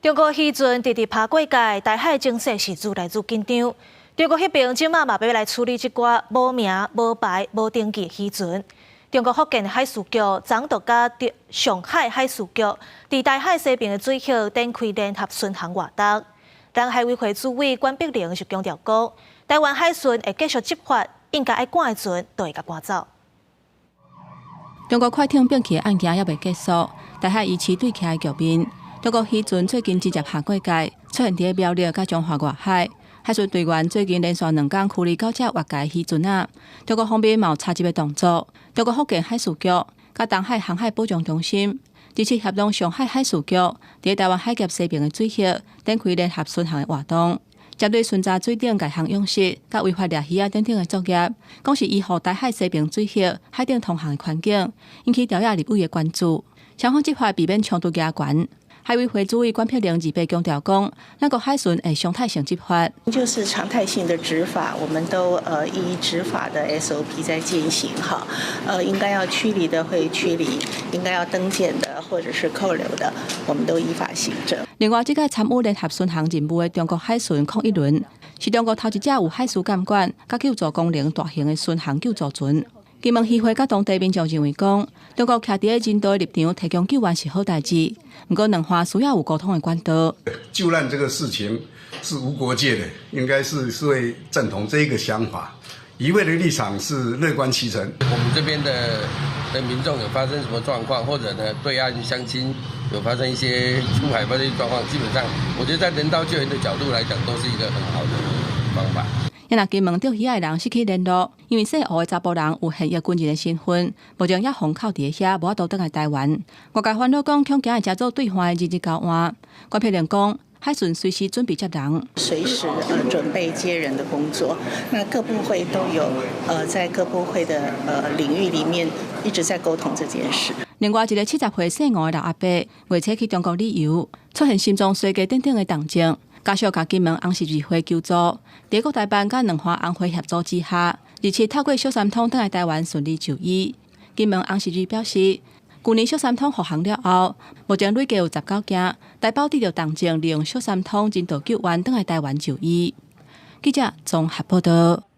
中国渔船直直爬过界，大海情势是愈来愈紧张。中国迄边即马嘛要来处理即寡无名、无牌、无登记的渔船。中国福建海事局昨督甲上海海事局伫大海西边的水口展开联合巡航活动。但海委会主委管碧玲是强调讲，台湾海巡会继续执法，应该爱赶的船都会甲赶走。中国快艇并起的案件还未结束，大海疑似对起的局面。中国渔船最近直接下过界，出现伫苗栗甲中华外海。海巡队员最近连续2天驱离9只越界渔船啊。中国方面嘛有插入的动作。中国福建海事局甲东海航海保障中心支持协同上海海事局，伫台湾海峡西边的水口展开联合巡航的活动，针对巡查水顶外航勇士甲违法掠鱼等等的作业，讲是依护台海西边水口海顶通航的环境，引起朝野立委的关注。双方执法避免冲突加悬。海委会主委管碧玲28强调讲，咱国海巡会常态性执法，就是常态性的执法，我们都依执法的 SOP 在进行哈。应该要驱离的会驱离，应该要登检的或者是扣留的，我们都依法行政。另外，这个参与联合巡航任务的中国海巡空一轮，是中国头一只有海事监管甲救助功能大型的巡航救助船。金门渔会甲当地民众认为讲，中国徛伫个人道立场提供救援是好代志，不过两方需要有沟通的管道。救难这个事情是无国界的，应该是会赞同这一个想法。渔会的立场是乐观其成。我们这边的民众有发生什么状况，或者呢对岸乡亲有发生一些出海发生状况，基本上我觉得在人道救援的角度来讲，都是一个很好的方法。因若金门钓鱼的人失去联络，因为姓吴的查甫人有现役军人的身份，目前也封扣伫遐，无法度倒来台湾。外界烦恼讲，恐惊会加做对方的日交换。管碧玲讲，海巡随时准备接人，随时准备接人的工作。那各部会都有在各部会的领域里面一直在沟通这件事。另外一个70岁姓吴的老阿伯，月初去中国旅游，出现心脏衰竭等等的动静。家属甲金门红十字会求助，伫国台办甲两方红会协助之下，日前透过小三通返来台湾顺利就医。金门红十字表示，去年小三通复航了后，目前累计有19件台胞得到动静，利用小三通人道救援返来台湾就医。记者综合报道。